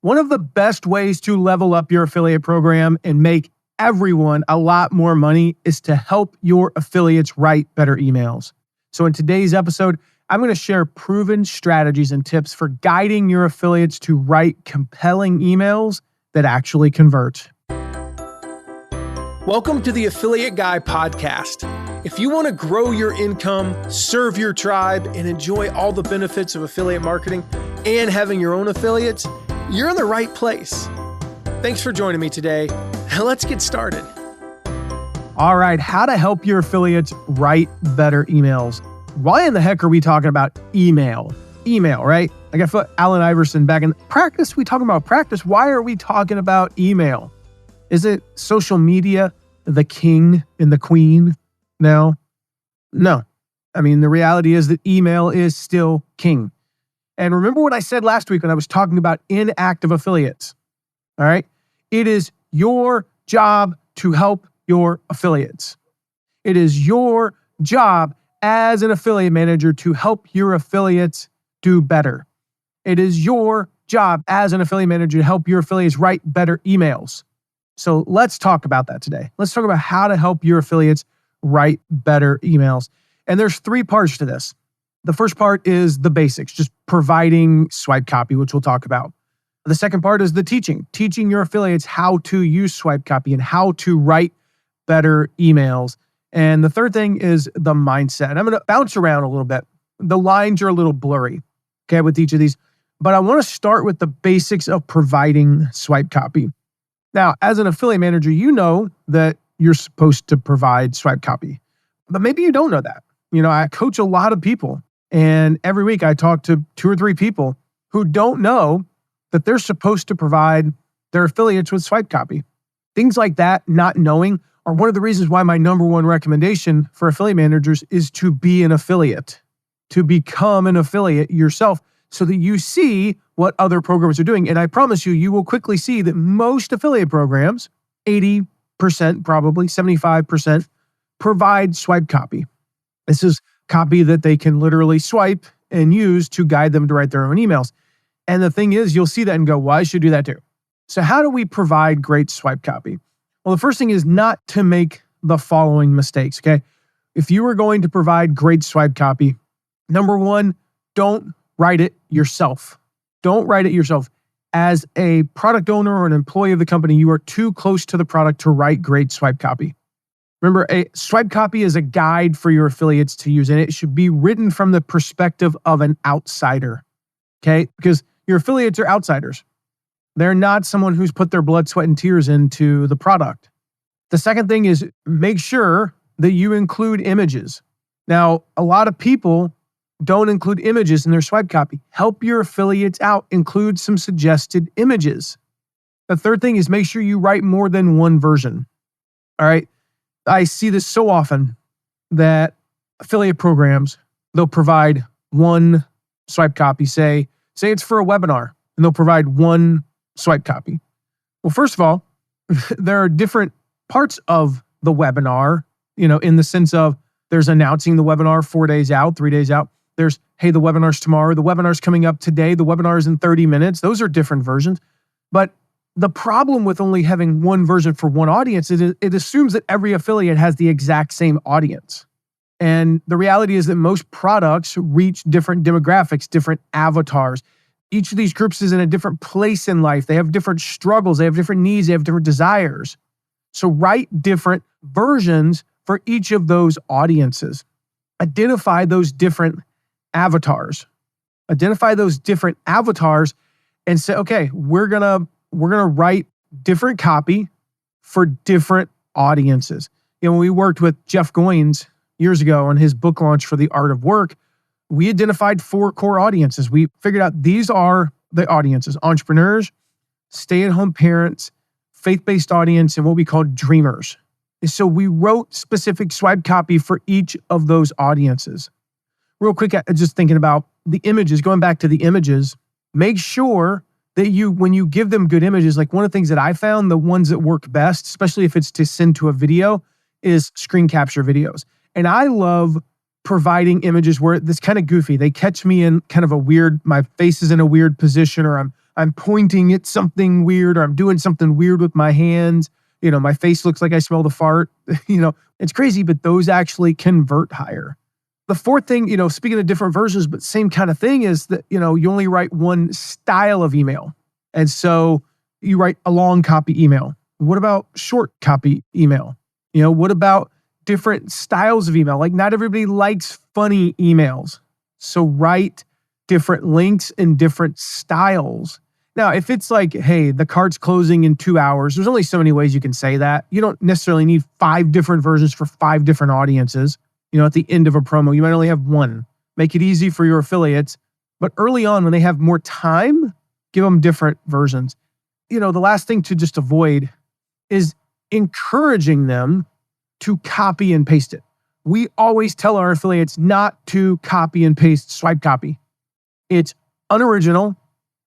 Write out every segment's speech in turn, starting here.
One of the best ways to level up your affiliate program and make everyone a lot more money is to help your affiliates write better emails. So in today's episode, I'm going to share proven strategies and tips for guiding your affiliates to write compelling emails that actually convert. Welcome to the Affiliate Guy podcast. If you want to grow your income, serve your tribe, and enjoy all the benefits of affiliate marketing and having your own affiliates, you're in the right place. Thanks for joining me today. Let's get started. All right, how to help your affiliates write better emails. Why in the heck are we talking about email? Email, right? Like I feel Allen Iverson back in practice. We talking about practice. Why are we talking about email? Is it social media, the king and the queen? No. I mean, the reality is that email is still king. And remember what I said last week when I was talking about inactive affiliates, all right? It is your job to help your affiliates. It is your job as an affiliate manager to help your affiliates do better. It is your job as an affiliate manager to help your affiliates write better emails. So let's talk about that today. Let's talk about how to help your affiliates write better emails. And there's three parts to this. The first part is the basics, just providing swipe copy, which we'll talk about. The second part is the teaching your affiliates how to use swipe copy and how to write better emails. And the third thing is the mindset. And I'm going to bounce around a little bit. The lines are a little blurry, okay, with each of these. But I want to start with the basics of providing swipe copy. Now, as an affiliate manager, you know that you're supposed to provide swipe copy, but maybe you don't know that. You know, I coach a lot of people, and every week I talk to 2 or 3 people who don't know that they're supposed to provide their affiliates with swipe copy. Things like that, not knowing, are one of the reasons why my number one recommendation for affiliate managers is to be an affiliate, to become an affiliate yourself so that you see what other programs are doing. And I promise you, you will quickly see that most affiliate programs, 80%, probably 75%, provide swipe copy. This is copy that they can literally swipe and use to guide them to write their own emails. And the thing is, you'll see that and go, well, I should do that too. So how do we provide great swipe copy? Well, the first thing is not to make the following mistakes, okay? If you are going to provide great swipe copy, number one, don't write it yourself. Don't write it yourself. As a product owner or an employee of the company, you are too close to the product to write great swipe copy. Remember, a swipe copy is a guide for your affiliates to use, and it should be written from the perspective of an outsider, okay? Because your affiliates are outsiders. They're not someone who's put their blood, sweat, and tears into the product. The second thing is make sure that you include images. Now, a lot of people don't include images in their swipe copy. Help your affiliates out. Include some suggested images. The third thing is make sure you write more than one version, all right? I see this so often that affiliate programs, they'll provide one swipe copy, say it's for a webinar, and they'll provide one swipe copy. Well, first of all, there are different parts of the webinar, you know, in the sense of there's announcing the webinar 4 days out, 3 days out. There's, hey, the webinar's tomorrow, the webinar's coming up today, the webinar is in 30 minutes. Those are different versions. But the problem with only having one version for one audience is it assumes that every affiliate has the exact same audience. And the reality is that most products reach different demographics, different avatars. Each of these groups is in a different place in life. They have different struggles. They have different needs. They have different desires. So write different versions for each of those audiences. Identify those different avatars. Identify those different avatars and say, okay, we're gonna write different copy for different audiences. You know, when we worked with Jeff Goins years ago on his book launch for The Art of Work, we identified 4 core audiences. We figured out these are the audiences: entrepreneurs, stay-at-home parents, faith-based audience, and what we call dreamers. And so we wrote specific swipe copy for each of those audiences. Real quick, just thinking about the images, going back to the images, make sure that when you give them good images, like one of the things that I found, the ones that work best, especially if it's to send to a video, is screen capture videos. And I love providing images where it's kind of goofy. They catch me in kind of a weird, my face is in a weird position, or I'm pointing at something weird or I'm doing something weird with my hands. My face looks like I smelled a fart. It's crazy, but those actually convert higher. The fourth thing, speaking of different versions, but same kind of thing is that, you only write one style of email. And so you write a long copy email. What about short copy email? What about different styles of email? Like not everybody likes funny emails. So write different links in different styles. Now, if it's like, hey, the card's closing in 2 hours, there's only so many ways you can say that. You don't necessarily need 5 different versions for 5 different audiences. At the end of a promo, you might only have one. Make it easy for your affiliates. But early on, when they have more time, give them different versions. The last thing to just avoid is encouraging them to copy and paste it. We always tell our affiliates not to copy and paste swipe copy. It's unoriginal.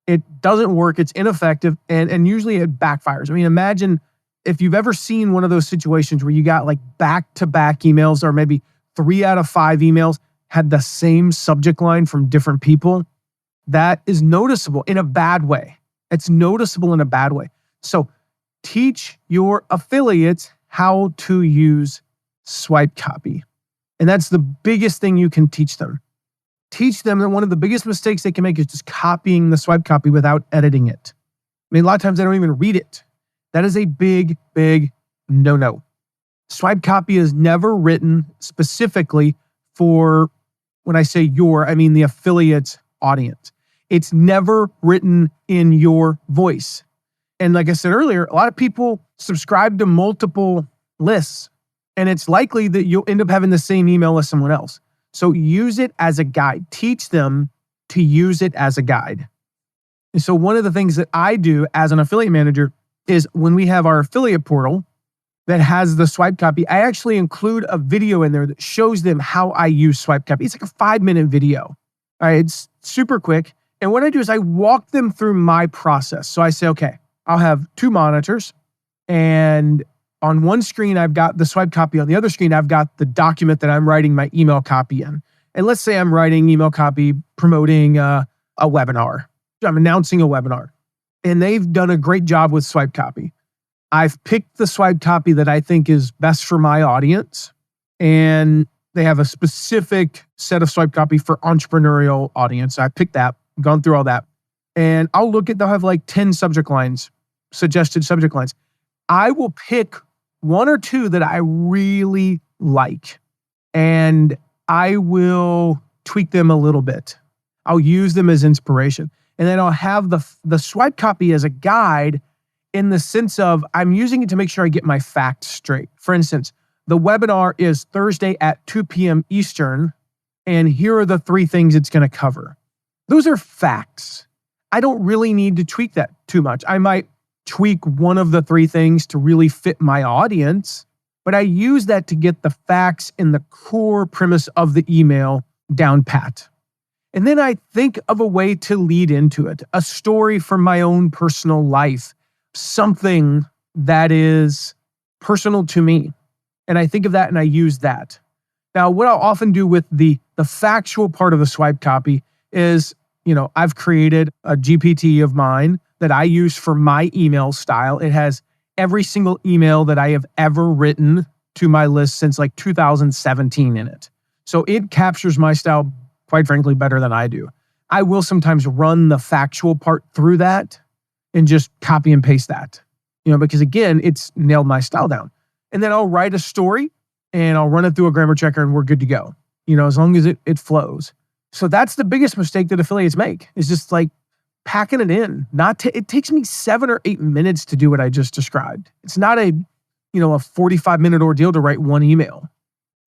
It doesn't work. It's ineffective. And usually it backfires. Imagine if you've ever seen one of those situations where you got like back-to-back emails or maybe 3 out of 5 emails had the same subject line from different people. That is noticeable in a bad way. It's noticeable in a bad way. So teach your affiliates how to use swipe copy. And that's the biggest thing you can teach them. Teach them that one of the biggest mistakes they can make is just copying the swipe copy without editing it. A lot of times they don't even read it. That is a big, big no-no. Swipe copy is never written specifically for, when I say the affiliate's audience. It's never written in your voice. And like I said earlier, a lot of people subscribe to multiple lists, and it's likely that you'll end up having the same email as someone else. So use it as a guide. Teach them to use it as a guide. And so one of the things that I do as an affiliate manager is when we have our affiliate portal that has the swipe copy, I actually include a video in there that shows them how I use swipe copy. It's like a 5-minute video. All right, it's super quick. And what I do is I walk them through my process. So I say, okay, I'll have 2 monitors, and on one screen, I've got the swipe copy. On the other screen, I've got the document that I'm writing my email copy in. And let's say I'm writing email copy promoting a webinar. I'm announcing a webinar. And they've done a great job with swipe copy. I've picked the swipe copy that I think is best for my audience. And they have a specific set of swipe copy for entrepreneurial audience. I picked that, gone through all that. And I'll look at, they'll have like 10 subject lines, suggested subject lines. I will pick 1 or 2 that I really like, and I will tweak them a little bit. I'll use them as inspiration. And then I'll have the swipe copy as a guide in the sense of I'm using it to make sure I get my facts straight. For instance, the webinar is Thursday at 2 p.m. Eastern, and here are the 3 things it's going to cover. Those are facts. I don't really need to tweak that too much. I might tweak one of the 3 things to really fit my audience, but I use that to get the facts and the core premise of the email down pat. And then I think of a way to lead into it, a story from my own personal life, something that is personal to me. And I think of that and I use that. Now, what I'll often do with the factual part of the swipe copy is, I've created a GPT of mine that I use for my email style. It has every single email that I have ever written to my list since like 2017 in it. So it captures my style, quite frankly, better than I do. I will sometimes run the factual part through that and just copy and paste that, because again, it's nailed my style down. And then I'll write a story and I'll run it through a grammar checker and we're good to go, as long as it flows. So that's the biggest mistake that affiliates make, is just like packing it in. It takes me 7 or 8 minutes to do what I just described. It's not a 45-minute ordeal to write one email.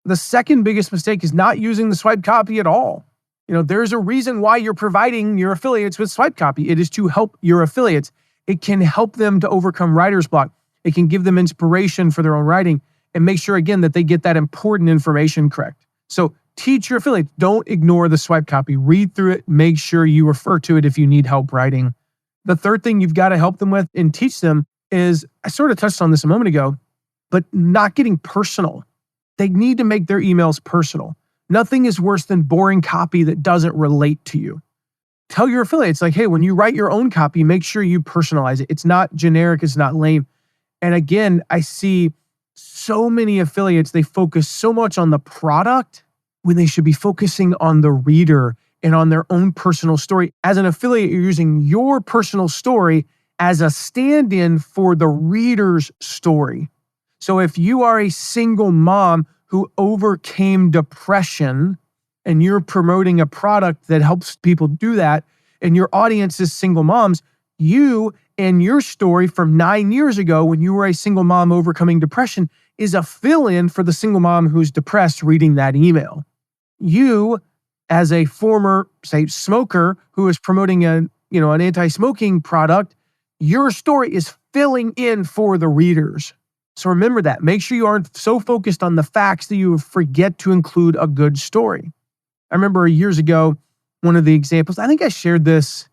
The second biggest mistake is not using the swipe copy at all. There's a reason why you're providing your affiliates with swipe copy. It is to help your affiliates. It can help them to overcome writer's block. It can give them inspiration for their own writing and make sure, again, that they get that important information correct. So teach your affiliates. Don't ignore the swipe copy. Read through it. Make sure you refer to it if you need help writing. The third thing you've got to help them with and teach them is, I sort of touched on this a moment ago, but not getting personal. They need to make their emails personal. Nothing is worse than boring copy that doesn't relate to you. tell your affiliates, like, hey, when you write your own copy, make sure you personalize it. It's not generic, it's not lame. And again, I see so many affiliates, they focus so much on the product when they should be focusing on the reader and on their own personal story. As an affiliate, you're using your personal story as a stand-in for the reader's story. So if you are a single mom who overcame depression and you're promoting a product that helps people do that, and your audience is single moms, you and your story from 9 years ago when you were a single mom overcoming depression is a fill-in for the single mom who's depressed reading that email. You, as a former, say, smoker who is promoting an anti-smoking product, your story is filling in for the readers. So remember that. Make sure you aren't so focused on the facts that you forget to include a good story. I remember years ago, one of the examples, I think I shared this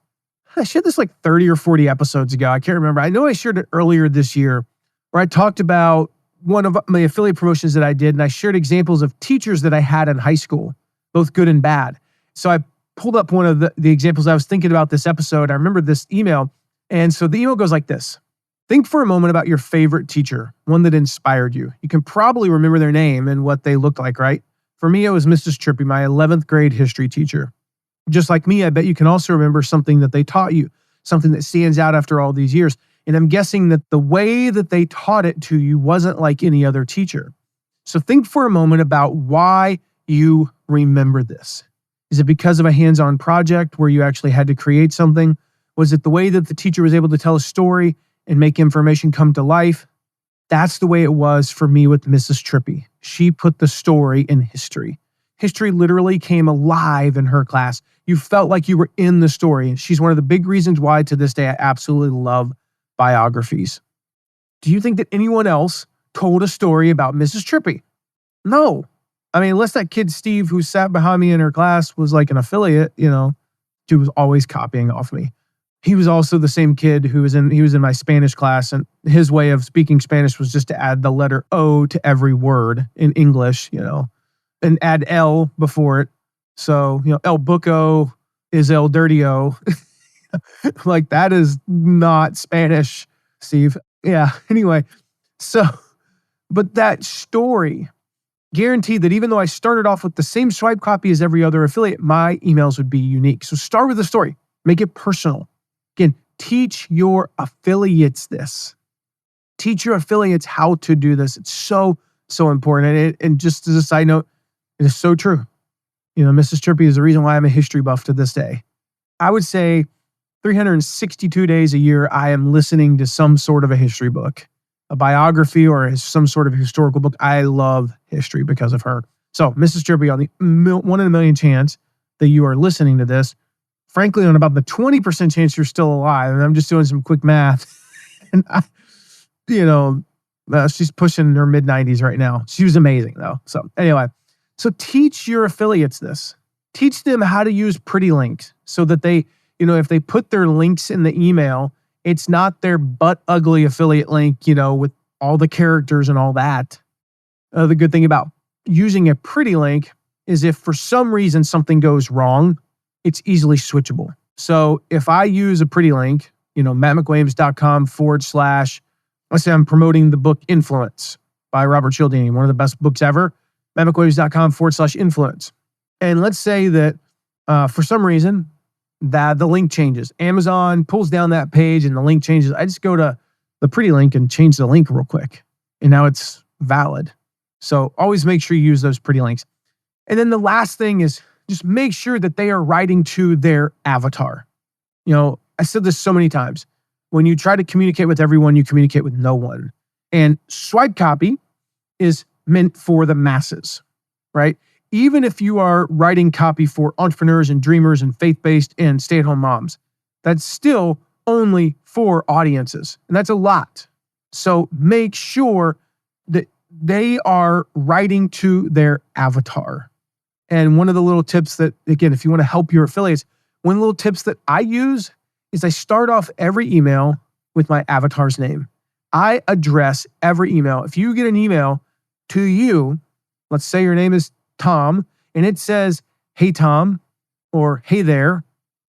like 30 or 40 episodes ago. I can't remember. I know I shared it earlier this year where I talked about one of my affiliate promotions that I did, and I shared examples of teachers that I had in high school, both good and bad. So I pulled up one of the examples. I was thinking about this episode. I remember this email. And so the email goes like this. Think for a moment about your favorite teacher, one that inspired you. You can probably remember their name and what they looked like, right? For me, it was Mrs. Trippy, my 11th grade history teacher. Just like me, I bet you can also remember something that they taught you, something that stands out after all these years. And I'm guessing that the way that they taught it to you wasn't like any other teacher. So think for a moment about why you remember this. Is it because of a hands-on project where you actually had to create something? Was it the way that the teacher was able to tell a story and make information come to life? That's the way it was for me with Mrs. Trippy. She put the story in history. History literally came alive in her class. You felt like you were in the story. And she's one of the big reasons why to this day I absolutely love biographies. Do you think that anyone else told a story about Mrs. Trippy? No. I mean, unless that kid Steve who sat behind me in her class was like an affiliate, she was always copying off me. He was also the same kid he was in my Spanish class, and his way of speaking Spanish was just to add the letter O to every word in English, and add L before it. So, El Buco is El Dirtio. Like, that is not Spanish, Steve. Yeah, anyway. So, but that story, guaranteed that even though I started off with the same swipe copy as every other affiliate, my emails would be unique. So start with the story. Make it personal. Again, teach your affiliates this. Teach your affiliates how to do this. It's so, so important. And just as a side note, it is so true. Mrs. Trippy is the reason why I'm a history buff to this day. I would say 362 days a year, I am listening to some sort of a history book, a biography or some sort of historical book. I love history because of her. So Mrs. Trippy, on the 1 in a million chance that you are listening to this, frankly, on about the 20% chance you're still alive, and I'm just doing some quick math, and she's pushing her mid-90s right now. She was amazing, though. So anyway, so teach your affiliates this. Teach them how to use pretty links so that they, if they put their links in the email, it's not their butt ugly affiliate link, with all the characters and all that. The good thing about using a pretty link is if for some reason something goes wrong, it's easily switchable. So if I use a pretty link, mattmcwilliams.com / let's say I'm promoting the book Influence by Robert Cialdini, one of the best books ever, mattmcwilliams.com / influence. And let's say that for some reason that the link changes. Amazon pulls down that page and the link changes. I just go to the pretty link and change the link real quick. And now it's valid. So always make sure you use those pretty links. And then the last thing is just make sure that they are writing to their avatar. I said this so many times. When you try to communicate with everyone, you communicate with no one. And swipe copy is meant for the masses, right? Even if you are writing copy for entrepreneurs and dreamers and faith-based and stay-at-home moms, that's still only for audiences. And that's a lot. So make sure that they are writing to their avatar. And one of the little tips that, again, if you want to help your affiliates, one of the little tips that I use is I start off every email with my avatar's name. I address every email. If you get an email to you, let's say your name is Tom, and it says, "Hey, Tom," or "Hey there,"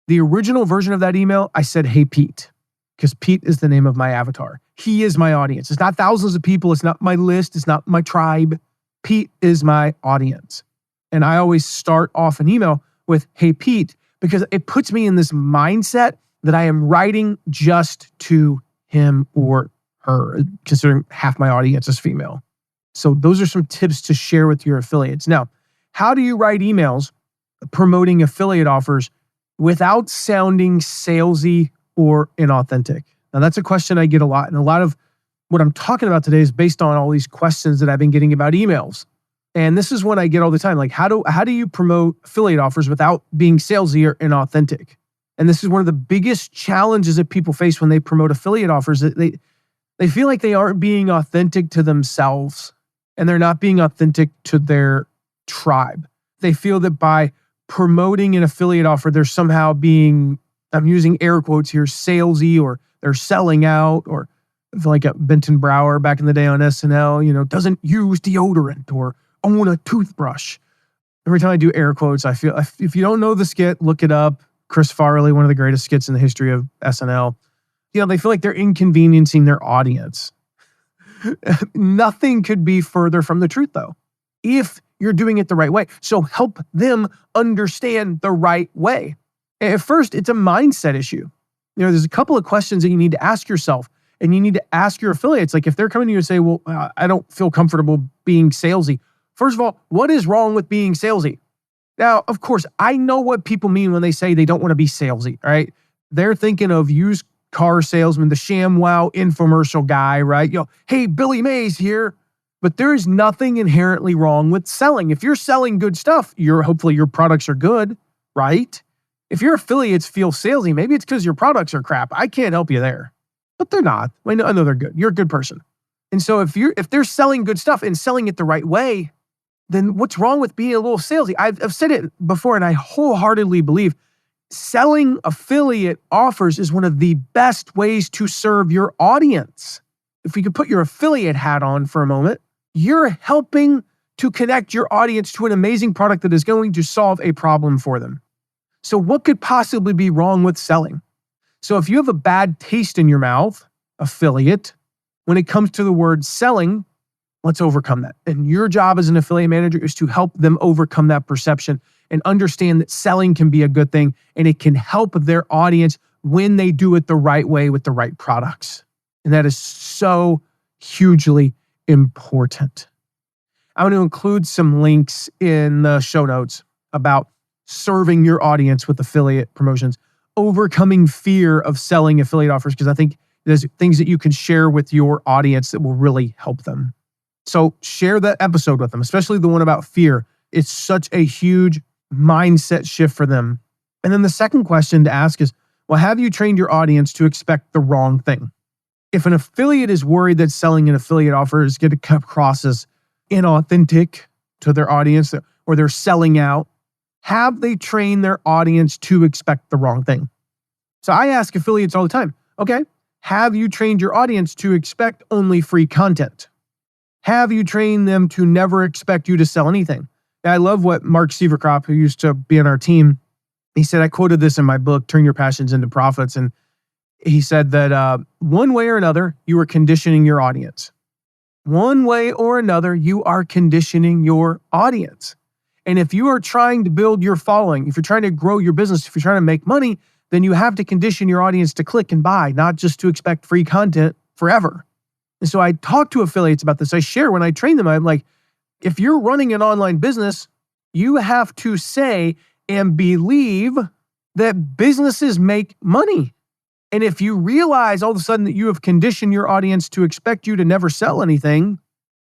The original version of that email, I said, "Hey, Pete," because Pete is the name of my avatar. He is my audience. It's not thousands of people. It's not my list. It's not my tribe. Pete is my audience. And I always start off an email with, "Hey, Pete," because it puts me in this mindset that I am writing just to him or her, considering half my audience is female. So those are some tips to share with your affiliates. Now, how do you write emails promoting affiliate offers without sounding salesy or inauthentic? Now, that's a question I get a lot. And a lot of what I'm talking about today is based on all these questions that I've been getting about emails. And this is one I get all the time. Like, how do you promote affiliate offers without being salesy or inauthentic? And this is one of the biggest challenges that people face when they promote affiliate offers. That they feel like they aren't being authentic to themselves, and they're not being authentic to their tribe. They feel that by promoting an affiliate offer, they're somehow being, I'm using air quotes here, salesy, or they're selling out, or like a Benton Brower back in the day on SNL, doesn't use deodorant or own a toothbrush. Every time I do air quotes, I feel, if you don't know the skit, look it up. Chris Farley, one of the greatest skits in the history of SNL. They feel like they're inconveniencing their audience. Nothing could be further from the truth, though, if you're doing it the right way. So help them understand the right way. At first, it's a mindset issue. There's a couple of questions that you need to ask yourself, and you need to ask your affiliates. Like if they're coming to you and say, "Well, I don't feel comfortable being salesy." First of all, what is wrong with being salesy? Now, of course, I know what people mean when they say they don't want to be salesy, right? They're thinking of used car salesman, the ShamWow infomercial guy, right? "Hey, Billy Mays here." But there is nothing inherently wrong with selling. If you're selling good stuff, hopefully your products are good, right? If your affiliates feel salesy, maybe it's because your products are crap. I can't help you there. But they're not. I know they're good. You're a good person. And so if they're selling good stuff and selling it the right way, then what's wrong with being a little salesy? I've said it before, and I wholeheartedly believe selling affiliate offers is one of the best ways to serve your audience. If you could put your affiliate hat on for a moment, you're helping to connect your audience to an amazing product that is going to solve a problem for them. So what could possibly be wrong with selling? So if you have a bad taste in your mouth, affiliate, when it comes to the word selling, let's overcome that. And your job as an affiliate manager is to help them overcome that perception and understand that selling can be a good thing, and it can help their audience when they do it the right way with the right products. And that is so hugely important. I'm going to include some links in the show notes about serving your audience with affiliate promotions, overcoming fear of selling affiliate offers, because I think there's things that you can share with your audience that will really help them. So share that episode with them, especially the one about fear. It's such a huge mindset shift for them. And then the second question to ask is, well, have you trained your audience to expect the wrong thing? If an affiliate is worried that selling an affiliate offer is going to come across as inauthentic to their audience, or they're selling out, have they trained their audience to expect the wrong thing? So I ask affiliates all the time, okay, have you trained your audience to expect only free content? Have you trained them to never expect you to sell anything? And I love what Mark Sieverkrop, who used to be on our team, he said, I quoted this in my book, Turn Your Passions into Profits. And he said that one way or another, you are conditioning your audience. One way or another, you are conditioning your audience. And if you are trying to build your following, if you're trying to grow your business, if you're trying to make money, then you have to condition your audience to click and buy, not just to expect free content forever. And so I talk to affiliates about this. I share when I train them, I'm like, if you're running an online business, you have to say and believe that businesses make money. And if you realize all of a sudden that you have conditioned your audience to expect you to never sell anything,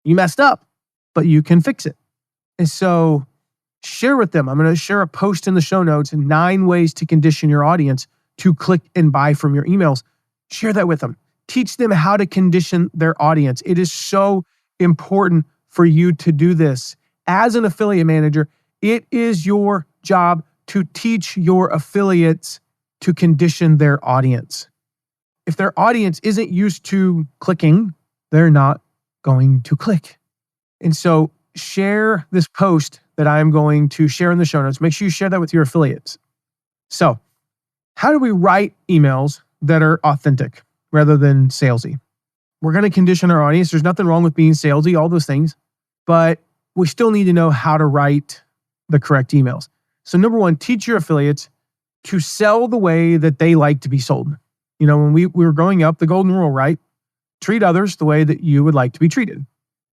you messed up, but you can fix it. And so share with them. I'm going to share a post in the show notes, 9 ways to condition your audience to click and buy from your emails. Share that with them. Teach them how to condition their audience. It is so important for you to do this. As an affiliate manager, it is your job to teach your affiliates to condition their audience. If their audience isn't used to clicking, they're not going to click. And so share this post that I'm going to share in the show notes. Make sure you share that with your affiliates. So How do we write emails that are authentic rather than salesy? We're going to condition our audience. There's nothing wrong with being salesy, all those things, but we still need to know how to write the correct emails. So number one, teach your affiliates to sell the way that they like to be sold. When we were growing up, the golden rule, right? Treat others the way that you would like to be treated.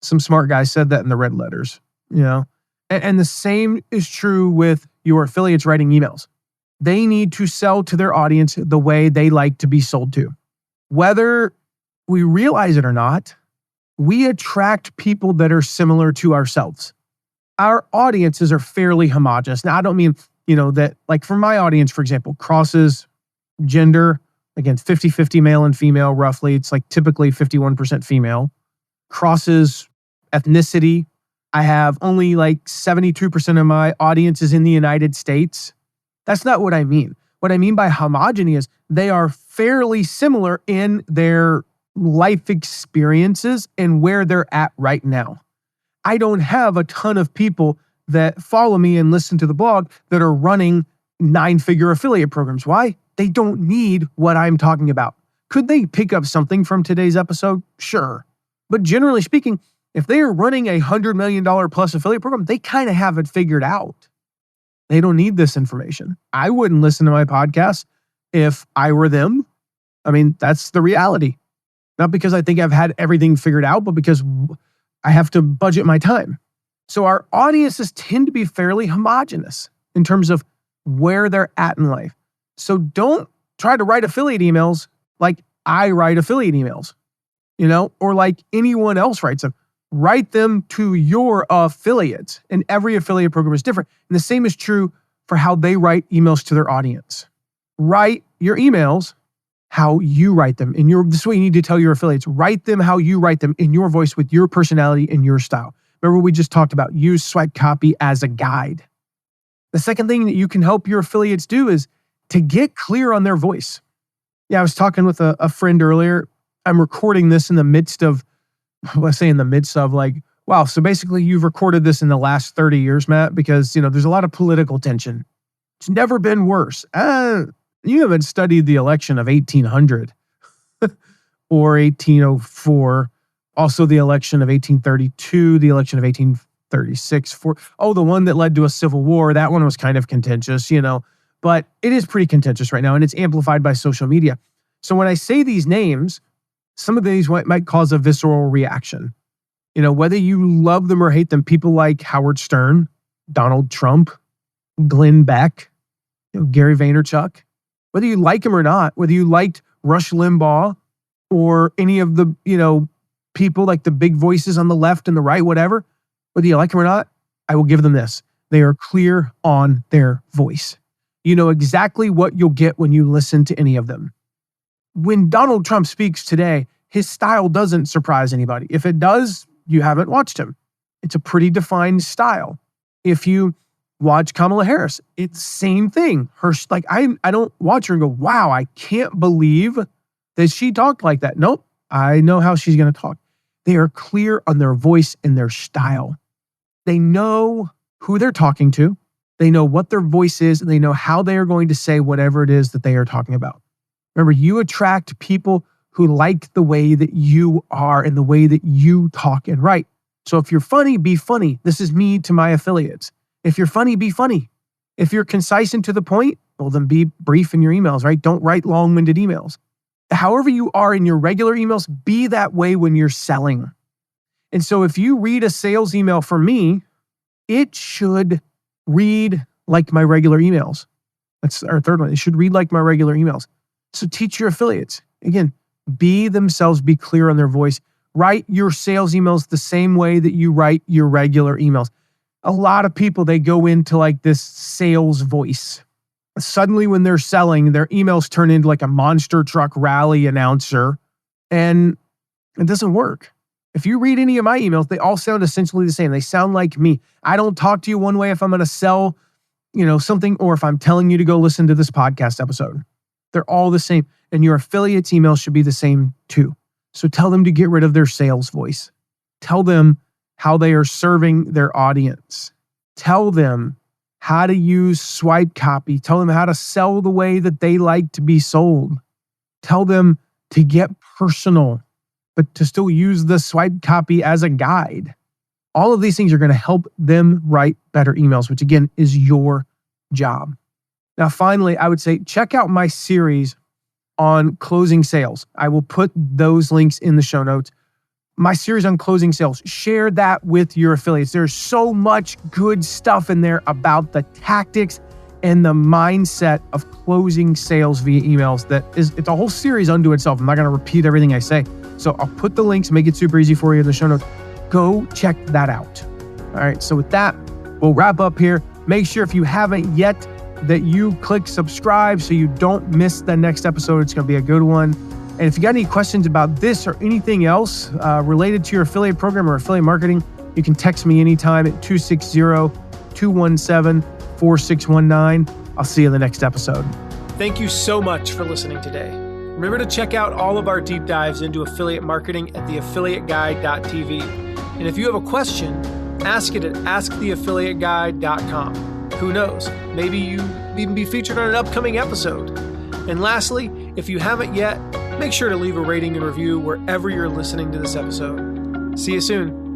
Some smart guy said that in the red letters, And the same is true with your affiliates writing emails. They need to sell to their audience the way they like to be sold to. Whether we realize it or not, we attract people that are similar to ourselves. Our audiences are fairly homogenous. Now, I don't mean, that like for my audience, for example, crosses gender, again, 50-50 male and female, roughly. It's like typically 51% female. Crosses ethnicity. I have only like 72% of my audience is in the United States. That's not what I mean. What I mean by homogeny is they are fairly similar in their life experiences and where they're at right now. I don't have a ton of people that follow me and listen to the blog that are running 9-figure affiliate programs. Why? They don't need what I'm talking about. Could they pick up something from today's episode? Sure. But generally speaking, if they are running a $100 million plus affiliate program, they kind of have it figured out. They don't need this information. I wouldn't listen to my podcast if I were them. I mean, that's the reality. Not because I think I've had everything figured out, but because I have to budget my time. So our audiences tend to be fairly homogenous in terms of where they're at in life. So don't try to write affiliate emails like I write affiliate emails, or like anyone else writes them. Write them to your affiliates, and every affiliate program is different. And the same is true for how they write emails to their audience. Write your emails how you write them. This is what you need to tell your affiliates. Write them how you write them in your voice with your personality and your style. Remember, we just talked about use Sweat Copy as a guide. The second thing that you can help your affiliates do is to get clear on their voice. Yeah, I was talking with a friend earlier. I'm recording this in the midst of, wow, so basically you've recorded this in the last 30 years, Matt, because, there's a lot of political tension. It's never been worse. You haven't studied the election of 1800 or 1804. Also the election of 1832, the election of 1836. The one that led to a civil war. That one was kind of contentious, but it is pretty contentious right now, and it's amplified by social media. So when I say these names, some of these might cause a visceral reaction. Whether you love them or hate them, people like Howard Stern, Donald Trump, Glenn Beck, Gary Vaynerchuk, whether you like him or not, whether you liked Rush Limbaugh or any of the, people like the big voices on the left and the right, whatever, whether you like him or not, I will give them this. They are clear on their voice. You know exactly what you'll get when you listen to any of them. When Donald Trump speaks today, his style doesn't surprise anybody. If it does, you haven't watched him. It's a pretty defined style. If you watch Kamala Harris, it's the same thing. I don't watch her and go, wow, I can't believe that she talked like that. Nope, I know how she's going to talk. They are clear on their voice and their style. They know who they're talking to. They know what their voice is, and they know how they are going to say whatever it is that they are talking about. Remember, you attract people who like the way that you are and the way that you talk and write. So if you're funny, be funny. This is me to my affiliates. If you're funny, be funny. If you're concise and to the point, well, then be brief in your emails, right? Don't write long-winded emails. However you are in your regular emails, be that way when you're selling. And so if you read a sales email from me, it should read like my regular emails. That's our third one. It should read like my regular emails. So teach your affiliates. Again, be themselves, be clear on their voice. Write your sales emails the same way that you write your regular emails. A lot of people, they go into like this sales voice. Suddenly when they're selling, their emails turn into like a monster truck rally announcer, and it doesn't work. If you read any of my emails, they all sound essentially the same. They sound like me. I don't talk to you one way if I'm going to sell, something, or if I'm telling you to go listen to this podcast episode. They're all the same. And your affiliates' emails should be the same too. So tell them to get rid of their sales voice. Tell them how they are serving their audience. Tell them how to use swipe copy. Tell them how to sell the way that they like to be sold. Tell them to get personal, but to still use the swipe copy as a guide. All of these things are going to help them write better emails, which again is your job. Now, finally, I would say check out my series on closing sales. I will put those links in the show notes. My series on closing sales, share that with your affiliates. There's so much good stuff in there about the tactics and the mindset of closing sales via emails it's a whole series unto itself. I'm not going to repeat everything I say. So I'll put the links, make it super easy for you in the show notes. Go check that out. All right. So with that, we'll wrap up here. Make sure if you haven't yet that you click subscribe so you don't miss the next episode. It's going to be a good one. And if you got any questions about this or anything else related to your affiliate program or affiliate marketing, you can text me anytime at 260-217-4619. I'll see you in the next episode. Thank you so much for listening today. Remember to check out all of our deep dives into affiliate marketing at theaffiliateguide.tv. And if you have a question, ask it at asktheaffiliateguide.com. Who knows? Maybe you even be featured on an upcoming episode. And lastly, if you haven't yet, make sure to leave a rating and review wherever you're listening to this episode. See you soon.